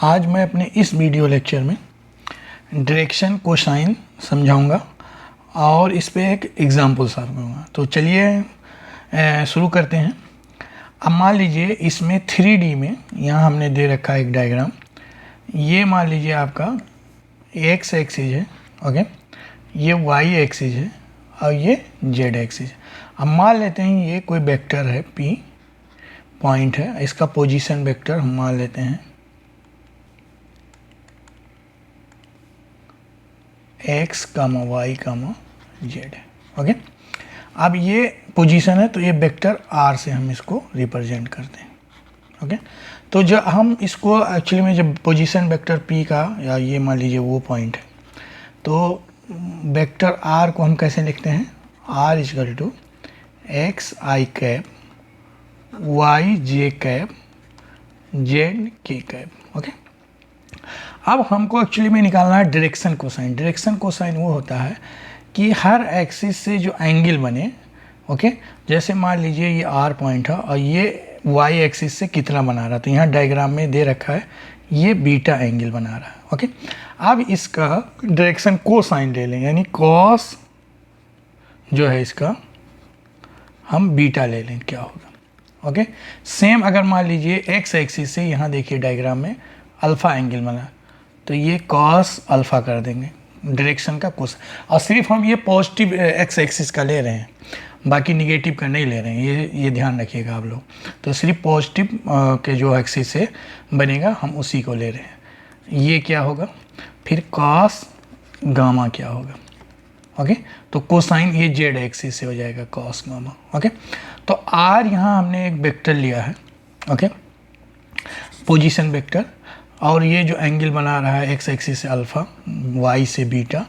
आज मैं अपने इस वीडियो लेक्चर में डायरेक्शन कोसाइन समझाऊंगा और इस पे एक एग्जाम्पल सॉल्व करूँगा। तो चलिए शुरू करते हैं। अब मान लीजिए इसमें 3D में यहाँ हमने दे रखा है एक डायग्राम। ये मान लीजिए आपका x एक्सिस है, ओके, ये y एक्सिस है और ये z एक्सिस है। अब मान लेते हैं ये कोई वेक्टर है p पॉइंट है, इसका पोजीशन वेक्टर हम मान लेते हैं x, y, z है, ओके। अब ये पोजीशन है तो ये वेक्टर r से हम इसको रिप्रेजेंट करते हैं, ओके। तो जब हम इसको एक्चुअली में जब पोजीशन वेक्टर p का या ये मान लीजिए वो पॉइंट है तो वेक्टर r को हम कैसे लिखते हैं, r equal to x i cap y j cap z k cap, okay. अब हमको एक्चुअली में निकालना है डायरेक्शन कोसाइन। डायरेक्शन कोसाइन वो होता है कि हर एक्सिस से जो एंगल बने, ओके। जैसे मान लीजिए ये r पॉइंट है और ये y एक्सिस से कितना बना रहा है, तो यहाँ डायग्राम में दे रखा है ये बीटा एंगल बना रहा है, ओके। अब इसका डायरेक्शन कोसाइन ले लें, यानी कॉस जो है इसका हम बीटा ले लें, क्या होगा, ओके। सेम अगर मान लीजिए x एक्सिस से यहाँ देखिए डायग्राम में अल्फ़ा एंगल बना तो ये कॉस अल्फ़ा कर देंगे डायरेक्शन का कोस। और सिर्फ हम ये पॉजिटिव x एक्सिस का ले रहे हैं, बाकी निगेटिव का नहीं ले रहे हैं, ये ध्यान रखिएगा आप लोग। तो सिर्फ पॉजिटिव के जो एक्सिस से बनेगा हम उसी को ले रहे हैं। ये क्या होगा फिर कॉस गामा क्या होगा, ओके। तो कोसाइन ये जेड एक्सिस से हो जाएगा कॉस गामा, ओके। तो आर यहाँ हमने एक वेक्टर लिया है, ओके, पोजीशन वेक्टर, और ये जो एंगल बना रहा है एक्स एक्सिस से अल्फ़ा, वाई से बीटा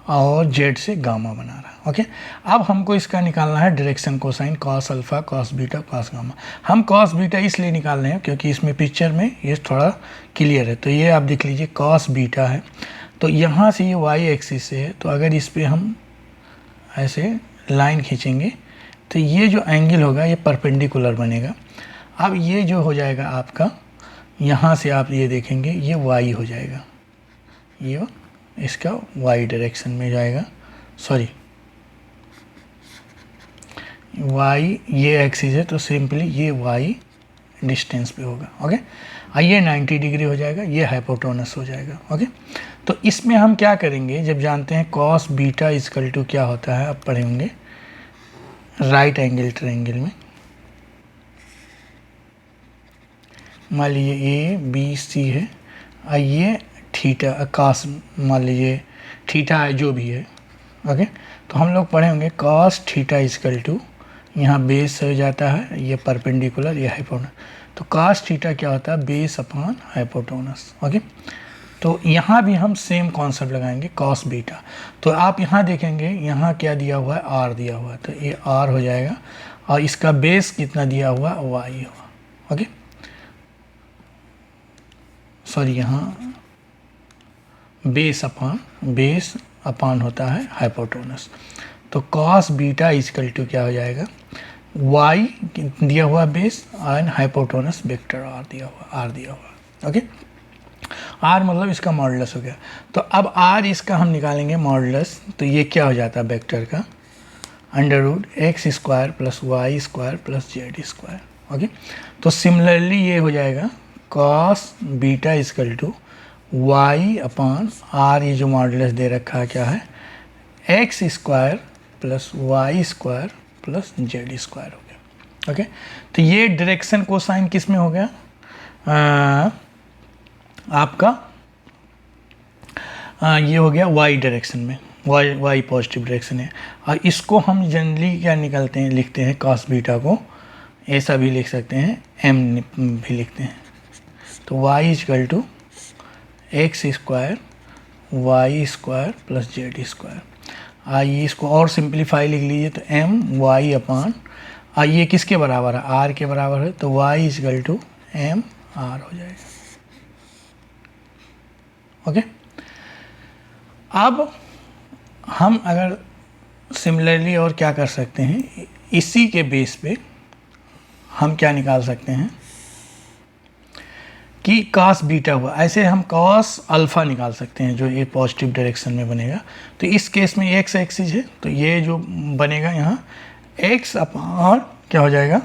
और जेड से गामा बना रहा है, ओके। अब हमको इसका निकालना है direction cosine, cos alpha, cos beta, cos gamma. हम कॉस बीटा इसलिए निकाल रहे हैं क्योंकि इसमें पिक्चर में ये थोड़ा क्लियर है। तो ये आप देख लीजिए कॉस बीटा है, तो यहाँ से ये वाई एक्सिस से है, तो अगर इस पर हम ऐसे लाइन खींचेंगे तो ये जो एंगल होगा ये परपेंडिकुलर बनेगा। अब ये जो हो जाएगा आपका, यहाँ से आप ये देखेंगे ये y हो जाएगा, ये इसका y डायरेक्शन में जाएगा, सॉरी y ये एक्सिस है तो सिंपली ये y डिस्टेंस पे होगा, ओके। ये 90 डिग्री हो जाएगा, ये हाइपोटेनस हो जाएगा, ओके। तो इसमें हम क्या करेंगे, जब जानते हैं कॉस बीटा इक्वल टू क्या होता है, अब पढ़े होंगे राइट एंगल ट्रायंगल में। मान लीजिए ए बी सी है और ये थीटा कास, मान लीजिए थीटा है जो भी है, ओके। तो हम लोग पढ़े होंगे कॉस थीटा इक्वल टू, यहाँ बेस हो जाता है ये परपेंडिकुलर, ये हाइपोटेनस, तो कॉस थीटा क्या होता है बेस अपॉन हाइपोटेनस, ओके। तो यहाँ भी हम सेम कॉन्सेप्ट लगाएंगे कॉस बीटा। तो आप यहाँ देखेंगे यहाँ क्या दिया हुआ है, आर दिया हुआ है, तो ये आर हो जाएगा और इसका बेस कितना दिया हुआ है, वाई होगा, ओके। सॉरी यहाँ बेस अपान होता है हाइपोटेनस। तो कॉस बीटा इक्वल टू क्या हो जाएगा, y दिया हुआ base and hypotenuse vector r दिया हुआ, ओके। r मतलब इसका मॉडुलस हो गया। तो अब r इसका हम निकालेंगे मॉडुलस, तो ये क्या हो जाता है वेक्टर का under root x square plus Y square plus Z square, okay. तो सिमिलरली ये हो जाएगा cos beta equal to y upon r, ये जो मॉडुलस दे रखा है क्या है x square plus Y square plus Z square हो गया, ओके। तो ये डायरेक्शन कोसाइन किस में हो गया, आपका ये हो गया वाई डायरेक्शन में, वाई पॉजिटिव डायरेक्शन है। और इसको हम जनरली क्या निकलते हैं, लिखते हैं कॉस बीटा को ऐसा भी लिख सकते हैं, एम भी लिखते हैं। तो y equal to x square y square plus Z square. आइए इसको और सिंप्लीफाई लिख लीजिए, तो एम वाई अपान, ये किसके बराबर है, आर के बराबर है, तो y equal to M r हो जाएगा, ओके। अब हम अगर सिमिलरली और क्या कर सकते हैं, इसी के बेस पे हम क्या निकाल सकते हैं कि cos बीटा हुआ, ऐसे हम cos अल्फ़ा निकाल सकते हैं जो ये पॉजिटिव डायरेक्शन में बनेगा। तो इस केस में x एक्सिस है, तो ये जो बनेगा यहाँ x अपॉन क्या हो जाएगा,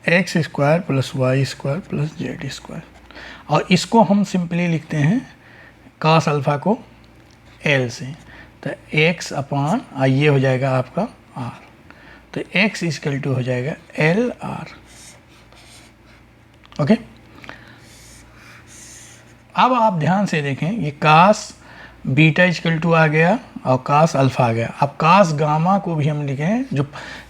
x square plus Y square plus Z square, और इसको हम सिंपली लिखते हैं cos अल्फ़ा को L से, तो x अपॉन ये हो जाएगा आपका r, तो x इक्वल टू हो जाएगा एल आर। ओके, अब आप ध्यान से देखें, ये cos बीटा इक्वल टू आ गया और cos अल्फ़ा आ गया। अब cos गामा को भी हम लिखें जो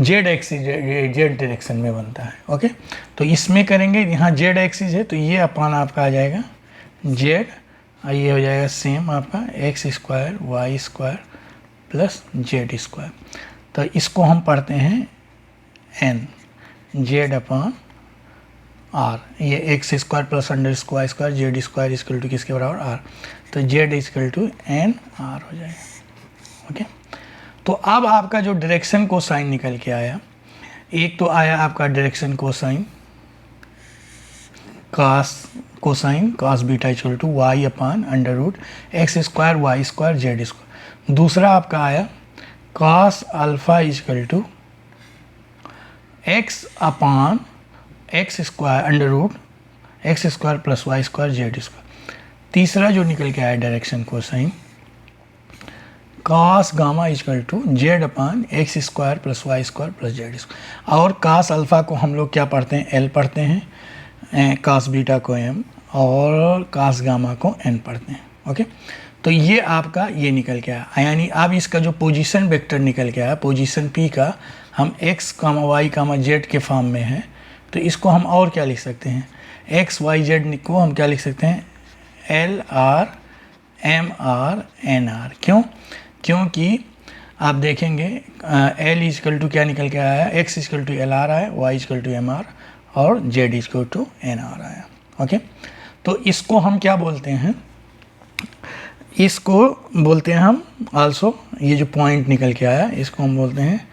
जेड एक्सिस जेड डायरेक्शन में बनता है। ओके, तो इसमें करेंगे, यहाँ जेड एक्सिस है तो ये अपॉन आपका आ जाएगा जेड, ये हो जाएगा सेम आपका x square y square plus Z square. तो इसको हम पढ़ते हैं एन जेड अपॉन आर, ये x square plus under square square z square equal to किसके बराबर आर, तो z equal to N r हो जाएगा। ओके, तो अब आपका जो डायरेक्शन कोसाइन निकल के आया, एक तो आया आपका direction cosine cos beta equal to y upon under root x square y square z square. दूसरा आपका आया cos alpha equal to x upon x square under root x square plus Y square z square. तीसरा जो निकल के आया direction cosine cos gamma equal to z upon x square plus Y square plus Z square. और cos alpha को हम लोग क्या पढ़ते हैं, एल पढ़ते हैं, cos बीटा को एम और cos गामा को एन पढ़ते हैं। ओके, तो ये आपका ये निकल के आया, यानी अब इसका जो पोजीशन वेक्टर निकल के आया, पोजीशन पी का हम x कामा वाई कामा जेड के फॉर्म में है, तो इसको हम और क्या लिख सकते हैं, एक्स वाई जेड को हम क्या लिख सकते हैं, l r m r n r. क्यों, क्योंकि आप देखेंगे एल इक्वल टू क्या निकल के आया, X equal to L R आया, Y equal to M R और Z equal to N R आया। ओके, तो इसको हम क्या बोलते हैं, इसको बोलते हैं हम आल्सो, ये जो पॉइंट निकल के आया इसको हम बोलते हैं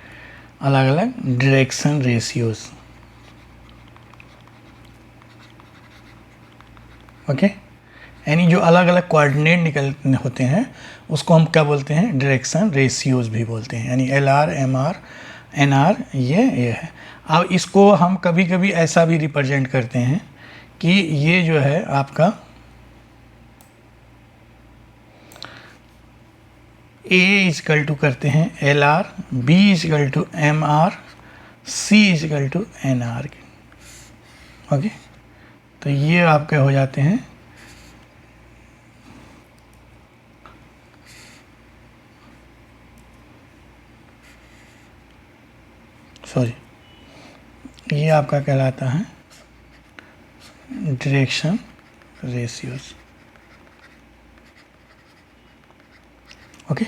अलग अलग डायरेक्शन रेशियोज। ओके, यानी जो अलग अलग कोऑर्डिनेट निकल होते हैं उसको हम क्या बोलते हैं, डायरेक्शन रेशियोज भी बोलते हैं, यानी l r m r n r ये है। अब इसको हम कभी कभी ऐसा भी रिप्रेजेंट करते हैं कि ये जो है आपका ए इजकल टू करते हैं l are, b equal to M r, c equal to N r. Okay, तो ये आपके हो जाते हैं ये आपका कहलाता है डायरेक्शन रेशियोज। ओके,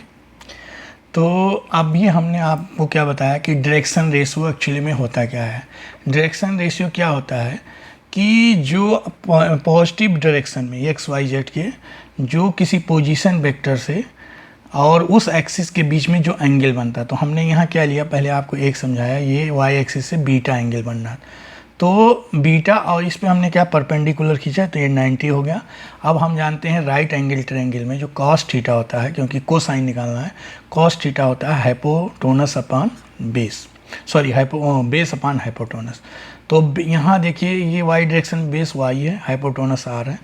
तो अभी हमने आपको क्या बताया कि डायरेक्शन रेशियो एक्चुअली में होता क्या है। डायरेक्शन रेशियो क्या होता है कि जो पॉजिटिव डायरेक्शन में एक्स वाई जेड के जो किसी पोजीशन वेक्टर से और उस एक्सिस के बीच में जो एंगल बनता है, तो हमने यहाँ क्या लिया, पहले आपको एक समझाया, ये वाई एक्सिस से बीटा एंगल बनना, तो बीटा और इस पे हमने क्या परपेंडिकुलर खींचा, तो ये 90 हो गया। अब हम जानते हैं राइट एंगल ट्रायंगल में जो कॉस थीटा होता है, क्योंकि कोसाइन निकालना है, कॉस थीटा होता है hypotenuse upon base, sorry base upon hypotenuse. तो यहाँ देखिए ये वाई डायरेक्शन बेस वाई है, हाइपोटेनस आर है,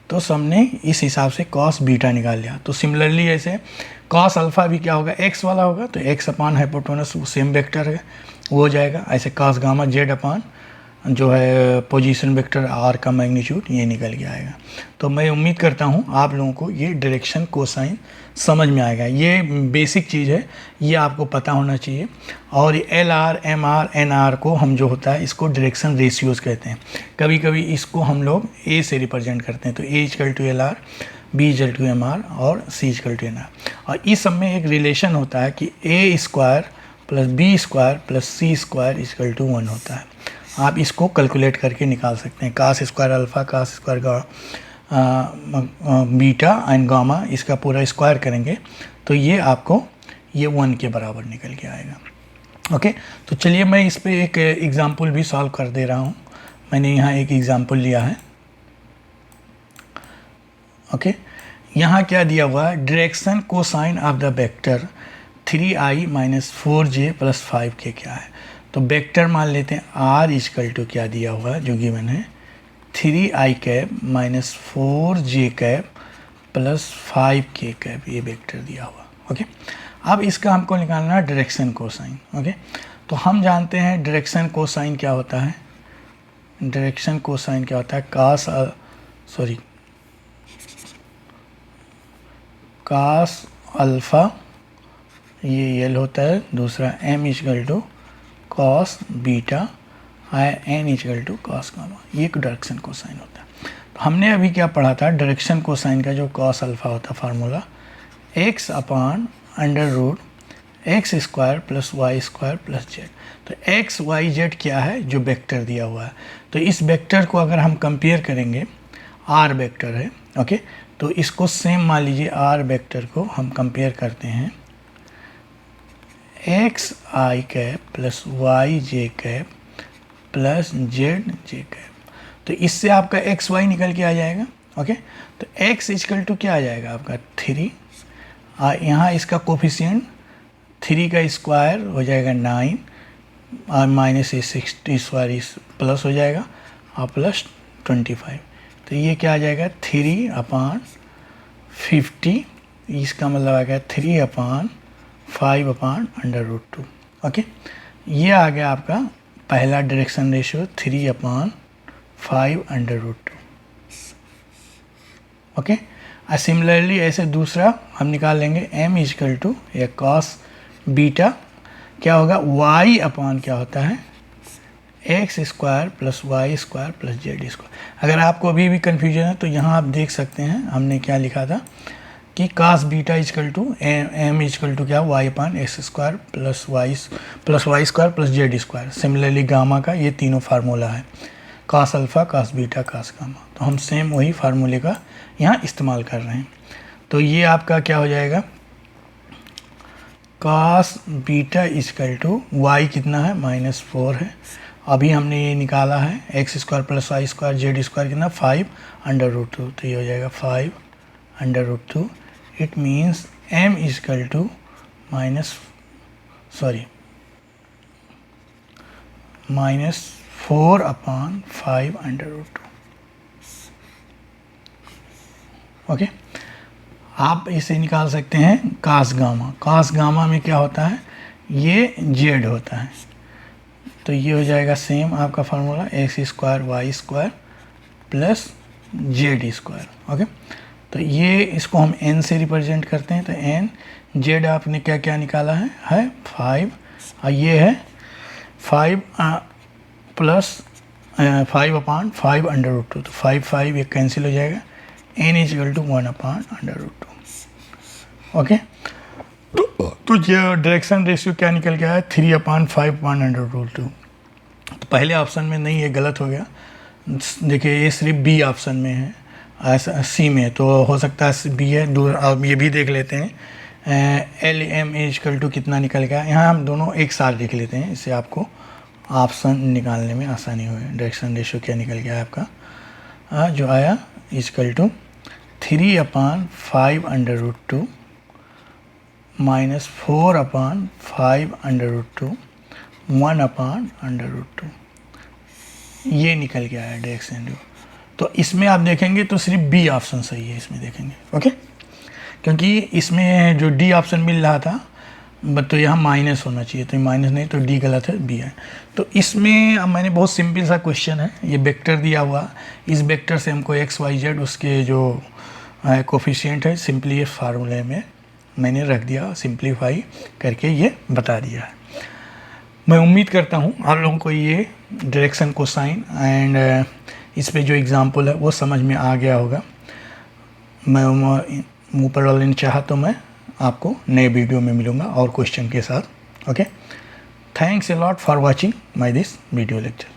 तो हमने इस हिसाब से कॉस बीटा निकाल लिया। तो सिमिलरली ऐसे कॉस अल्फ़ा भी क्या होगा, एक्स वाला होगा, तो x upon hypotenuse same vector है वो हो जाएगा। ऐसे कॉस गामा जेड अपॉन जो है पोजीशन वेक्टर आर का मैग्नीट्यूड ये निकल के आएगा। तो मैं उम्मीद करता हूँ आप लोगों को ये डायरेक्शन कोसाइन समझ में आएगा। ये बेसिक चीज़ है, ये आपको पता होना चाहिए। और l r m r n r को हम जो होता है इसको डायरेक्शन रेशियोज कहते हैं। कभी कभी इसको हम लोग ए से रिप्रेजेंट करते हैं, तो A equal to L are, B equal to M R और C equal to N R. और इस सब में एक रिलेशन होता है कि A square plus B square plus C square equal to 1 होता है। आप इसको कैलकुलेट करके निकाल सकते हैं, cos square alpha cos square beta and gamma, इसका पूरा स्क्वायर करेंगे तो ये आपको ये 1 के बराबर निकल के आएगा। ओके, तो चलिए मैं इस पे एक एग्ज़ाम्पल भी सॉल्व कर दे रहा हूँ। मैंने यहाँ एक एग्ज़ाम्पल लिया है। ओके। यहाँ क्या दिया हुआ है, direction cosine of the vector 3i minus 4j plus 5k क्या है। तो वेक्टर मान लेते हैं r इक्वल टू क्या दिया हुआ है जो गिवन है 3i cap minus 4j cap plus 5k cap, ये वेक्टर दिया हुआ। ओके, अब इसका हमको निकालना है डायरेक्शन कोसाइन। ओके, तो हम जानते हैं डायरेक्शन कोसाइन क्या होता है। डायरेक्शन कोसाइन क्या होता है, कास अल्फ़ा ये यल होता है, दूसरा m equal to cos beta n equal to cos gamma, ये डायरेक्शन कोसाइन होता है। तो हमने अभी क्या पढ़ा था, डायरेक्शन कोसाइन का जो कॉस अल्फ़ा होता formula x upon under root x square plus Y square plus z. तो एक्स वाई जेड क्या है, जो वेक्टर दिया हुआ है। तो इस वेक्टर को अगर हम कंपेयर करेंगे, आर वेक्टर है। ओके, तो इसको सेम मान लीजिए, आर वेक्टर को हम कंपेयर करते हैं एक्स आई कैप प्लस वाई जे cap plus Z J cap. तो इससे आपका एक्स वाई निकल के आ जाएगा। ओके, तो एक्स इक्वल टू क्या आ जाएगा आपका 3, यहाँ इसका कोफिशिएंट 3 का स्क्वायर हो जाएगा 9 और माइनस 60 स्क्वायर इस प्लस हो जाएगा और प्लस 25। तो ये क्या आ जाएगा 3 अपान 50, इसका मतलब आ गया 3 upon 5 upon under root 2। Okay, ये आ गया आपका पहला direction ratio 3 upon 5 under root 2। Okay, और सिमिलरली ऐसे दूसरा हम निकाल लेंगे m इक्वल टू या कॉस बीटा क्या होगा y अपान क्या होता है x square plus Y square plus Z square. अगर आपको अभी भी कन्फ्यूजन है तो यहाँ आप देख सकते हैं हमने क्या लिखा था कि cos beta equal to m equal to क्या y upon X square plus Y square plus Z square. Similarly gamma का ये तीनों फार्मूला है, cos alpha cos beta cos gamma. तो हम सेम वही फार्मूले का यहाँ इस्तेमाल कर रहे हैं। तो ये आपका क्या हो जाएगा cos beta equal to y कितना है -4 है। अभी हमने ये निकाला है x square plus Y square z square कितना 5 अंडर रूट 2। तो ये हो जाएगा 5 under root 2। It means m equal to -4 upon 5 under root 2। Okay, आप इसे निकाल सकते हैं कास गामा। कास गामा में क्या होता है, ये जेड होता है। तो ये हो जाएगा सेम आपका formula x square y square plus Z square. Okay, तो ये इसको हम n से रिप्रेजेंट करते हैं। तो n जेड आपने क्या क्या निकाला है 5 और ये है 5 प्लस 5 अपान 5 अंडर रूट 2। तो 5 ये कैंसिल हो जाएगा, n equal to 1 upon under root 2। Okay, तो ये डायरेक्शन रेशियो क्या निकल गया है 3 अपान 5 अपान अंडर रूट 2। तो पहले ऑप्शन में नहीं, ये गलत हो गया। देखिए ये सिर्फ बी ऑप्शन में है, ऐसा सी में तो हो सकता है बी है। अब ये भी देख लेते हैं एल एम इक्वल टू कितना निकल गया। यहाँ हम दोनों एक साथ लिख लेते हैं, इससे आपको ऑप्शन निकालने में आसानी हो। डायरेक्शन रेशियो क्या निकल गया है आपका जो आया equal to 3 upon 5 under root 2 -4 upon 5 under root 2 1 upon under root 2। ये निकल गया है डायरेक्शन रेशियो। तो इसमें आप देखेंगे तो सिर्फ बी ऑप्शन सही है, इसमें देखेंगे। ओके, क्योंकि इसमें जो डी ऑप्शन मिल रहा था तो यहाँ माइनस होना चाहिए, तो माइनस नहीं, तो डी गलत है, बी है। तो इसमें अब मैंने बहुत सिंपल सा क्वेश्चन है, ये वेक्टर दिया हुआ, इस वेक्टर से हमको एक्स वाई जेड उसके जो कोफिशिएंट है सिंपली ये फार्मूले में मैंने रख दिया, सिंप्लीफाई करके ये बता दिया है। मैं उम्मीद करता हूँ आप लोगों को ये डायरेक्शन कोसाइन एंड इस पे जो एग्ज़ाम्पल है वो समझ में आ गया होगा। मैं ऊपर वाले ने चाहा तो मैं आपको नए वीडियो में मिलूँगा और क्वेश्चन के साथ। Okay, thanks a lot for watching my this video lecture.